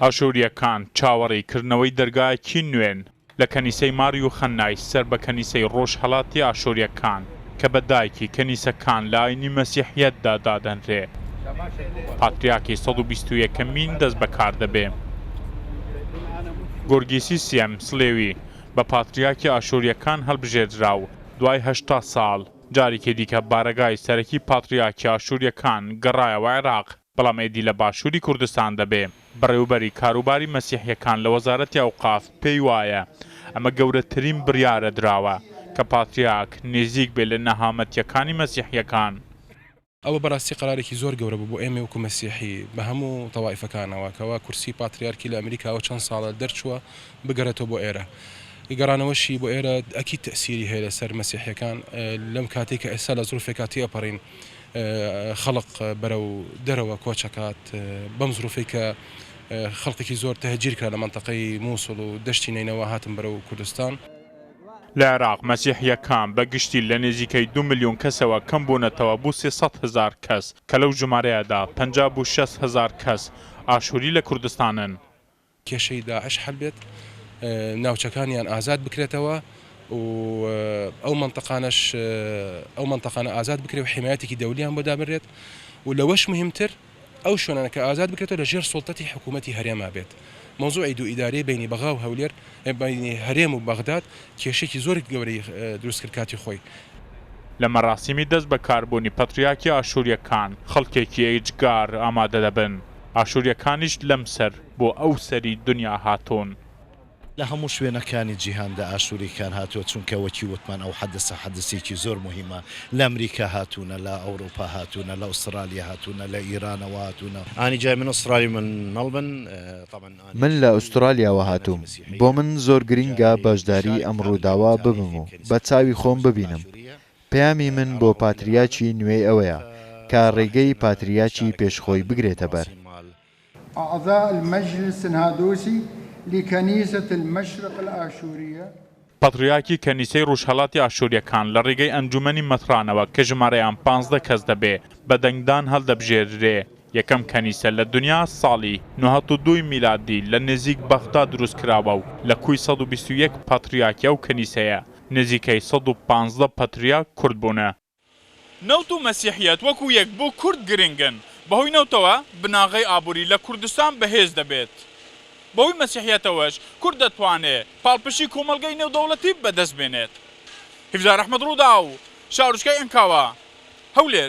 ئاشوریەکان چاوەڕێکردنەوەی دەرگایەکی نوێن لە کەنیسەی ماری و خەنای سەر بە کەنیسەی ڕۆژهەڵاتی ئاشوریەکان کە بە دایکی کەنیسەکان لە ئاینی مەسیحیەتدا دادەنرێ. پاتریاکی 121ەمین دەست بەکار دەبێ. گۆرگیسی سێم سلێوی بە پاتریاکی ئاشوریەکان هەڵبژێردرا و دوای 80 ساڵ جارێکی دیکە بارەگای سەرەکی پاتریاکی ئاشوریەکان گەڕایەوە عێراق، بەڵام ئێدی لە باشووری کوردستان دەبێ. بەڕێوەبەری کاروباری مەسیحیەکان لە وەزارەتی ئەوقاف پێی وایە ئەمە گەورەترین بڕیارە درراوە کە پاتریاک نێزیک بێت لە نەهامەتیەکانی مەسیحیەکان. ئەوە بەڕاستی قەرارێکی زۆر گەورە بوو بۆ ئێمە وەکو مەسیحی بە هەموو تەوایفەکانەوە کەوا کورسی پاتریارکی لە ئەمریکاوە چەند ساڵە دەرچووە بگەڕێتەوە بۆ ئێرە. گەڕانەوەشی بۆ ئێرە ئەکی تەسیری هەیە لەسەر مەسیحیەکان لەم کاتێک کە ئێستا لە زروفێکاتی ئەپەڕین خەڵق بەرەو دەرەوە کۆچەکات بەم زروفەی کە خەڵقێکی زۆر تەهجیر کرا لە منتەقەی مووسڵ و دەشتی نینەوە هاتن بەرەو کوردستان. لە عێراق مەسیحیەکان بەگشتی لە نێزیکەی 2 ملیۆن کەسەوە کەم بوونەتەوە بۆ 300,000 کەس کە لەو ژمارەیەدا 56,000 کەس ئاشوری لە کوردستانن. کێشەی داعش هەل بێت ناوچەکانیان ئازاد بکرێتەوە و ئەو منتەقانە ئازاد بکرێت و حمایەتێکی دەولیان بۆ دابڕێت و لەوەش مهمتر ئەو شوێنانە کە ئازاد بکرێتەوە لە ژێر سوڵتەتی حکوومەتی هەرێما بێت. مۆزوعی دوو ئیدارەی بینی بەغا و هەولێر بینی هەرێم و بەغداد کێشێکی زۆر گەورەی دروستکرد کاتی خۆی. لە مەراسیمی دەست بەکاربوونی پەتریاکی ئاشوریەکان خەڵکێکی ئێجگار ئامادە دەبن. ئاشوریەکانیش لەم سەر بۆ ئەو سەری دنیا هاتوون. لە هەموو شوێنەکانی جیهاندا ئاشوریەکان هاتووە چونکە وەکی وتمان ئەو حەدەسێکی زۆر مهمە لە ئەمریکا هاتوونە، لە ئەوروپا هاتوونە، لە ئوسترالیا هاتوونە، لە ئیرانەوە هاتوونە. ئانی جای من ئوسترالی من مەڵبن من لە ئوسترالیاوە هاتووم. بۆ من زۆر گرینگە بەشداری ئەم ڕووداوە ببم و بە چاوی خۆم ببینم. پەیامی من بۆ پاتریاکی نوێی ئەوەیە کە ڕێگەی پاتریاکی پێشخۆی بگرێتە بەر. أعضاء المجلس الهادوسي لكنيسة المشرق الآشورية پەتریاکی کەنیسەی ڕۆژهەڵاتی ئاشوریەکان لە ڕێگەی ئەنجومەنی مەترانەوە کە ژمارەیان 15 کەس دەبێ بە دەنگدان هەڵدەبژێررێ. یەکەم کەنیسە لە دنیا ساڵی 1992 میلادی لە نێزیک بەغدا دروست کراوە و لە کوی 121 پاتریاکی ئەو کەنیسەیە نزیکەی 115 پەتریاک کورد بوونە. نەوت و مەسیحیەت وەکو یەک بۆ کورد گرنگن. بەهۆی نەوتەوە بناغەی ئابووری لە کوردستان بەهێز دەبێت. بەهۆی مەسیحیەتەوەش کورد دەتوانێت پاڵپشی کۆمەلگەی نێودەوڵەتی بەدەست بێنێت. هیفزار ئەحمەد ڕوودا و شاروچکای ئەنکاوە هەولێر.